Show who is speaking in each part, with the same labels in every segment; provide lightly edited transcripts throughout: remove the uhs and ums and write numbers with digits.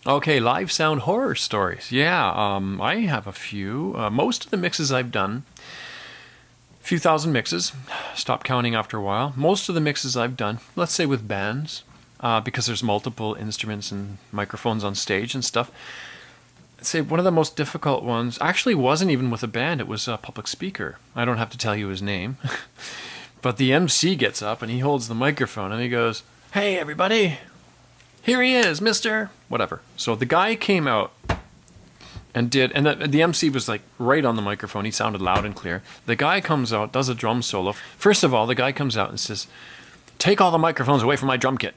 Speaker 1: Okay, live sound horror stories. Yeah, I have a few. Most of the mixes I've done, a few thousand mixes, stopped counting after a while. Most of the mixes I've done, let's say with bands, because there's multiple instruments and microphones on stage and stuff. I'd say one of the most difficult ones actually wasn't even with a band, it was a public speaker. I don't have to tell you his name. But the MC gets up and he holds the microphone and he goes, "Hey, everybody, here he is, Mr. Whatever." So the guy came out and the MC was like right on the microphone. He sounded loud and clear. The guy comes out, does a drum solo. First of all, the guy comes out and says, "Take all the microphones away from my drum kit."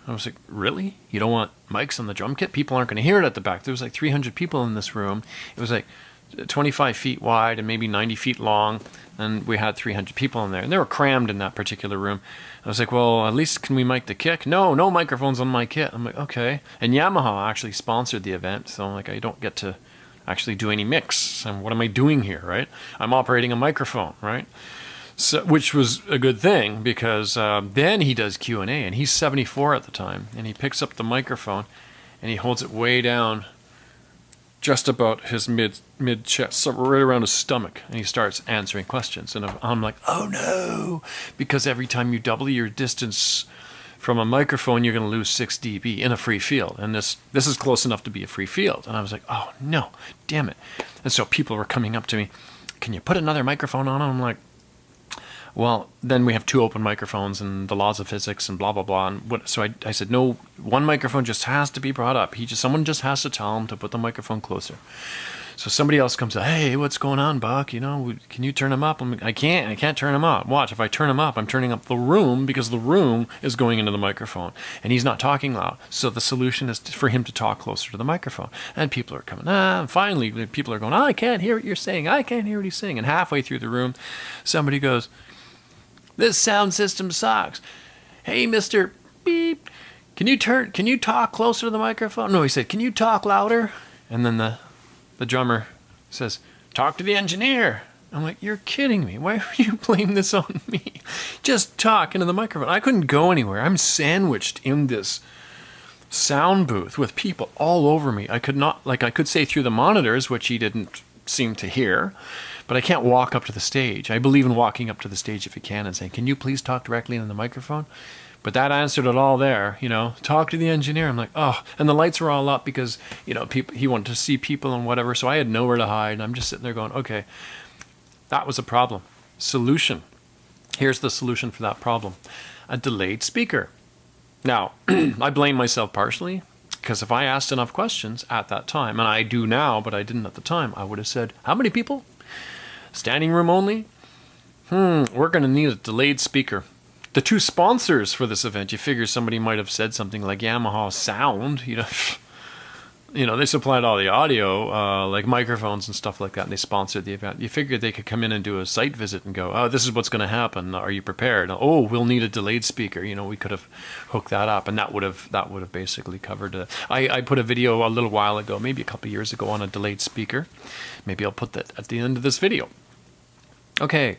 Speaker 1: I was like, "Really? You don't want mics on the drum kit? People aren't going to hear it at the back." There was like 300 people in this room. It was like 25 feet wide and maybe 90 feet long. And we had 300 people in there. And they were crammed in that particular room. I was like, "Well, at least can we mic the kick?" "No, no microphones on my kit." I'm like, "Okay." And Yamaha actually sponsored the event. So I'm like, I don't get to actually do any mix. And what am I doing here, right? I'm operating a microphone, right? So, which was a good thing because then he does Q&A, and he's 74 at the time, and he picks up the microphone and he holds it way down just about his mid chest, so right around his stomach, and he starts answering questions. And I'm like, "Oh no," because every time you double your distance from a microphone, you're going to lose 6 dB in a free field, and this is close enough to be a free field. And I was like, "Oh no, damn it." And so people were coming up to me, "Can you put another microphone on?" I'm like, "Well, then we have 2 open microphones and the laws of physics and blah, blah, blah." And so I said, "No, one microphone just has to be brought up. Someone just has to tell him to put the microphone closer." So somebody else comes up, "Hey, what's going on, Buck? You know, can you turn him up?" I'm like, I can't turn him up. Watch, if I turn him up, I'm turning up the room because the room is going into the microphone and he's not talking loud. So the solution is for him to talk closer to the microphone. And people are coming, and finally people are going, "I can't hear what you're saying. I can't hear what he's saying." And halfway through the room, somebody goes, "This sound system sucks. Hey, Mr. Beep, can you talk closer to the microphone?" No, he said, "Can you talk louder?" And then the drummer says, "Talk to the engineer." I'm like, "You're kidding me. Why would you blame this on me? Just talk into the microphone." I couldn't go anywhere. I'm sandwiched in this sound booth with people all over me. I could say through the monitors, which he didn't seem to hear, but I can't walk up to the stage. I believe in walking up to the stage if you can and saying, "Can you please talk directly into the microphone?" But that answered it all there, "Talk to the engineer." I'm like, "Oh," and the lights were all up because, people, he wanted to see people and whatever. So I had nowhere to hide. And I'm just sitting there going, okay, that was a problem. Solution. Here's the solution for that problem. A delayed speaker. Now, I blame myself partially because if I asked enough questions at that time, and I do now, but I didn't at the time, I would have said, "How many people? Standing room only? We're going to need a delayed speaker." The 2 sponsors for this event, you figure somebody might have said something like Yamaha Sound, they supplied all the audio, like microphones and stuff like that, and they sponsored the event. You figured they could come in and do a site visit and go, "Oh, this is what's going to happen. Are you prepared? Oh, we'll need a delayed speaker." We could have hooked that up, and that would have basically covered it. I put a video a little while ago, maybe a couple of years ago, on a delayed speaker. Maybe I'll put that at the end of this video. Okay,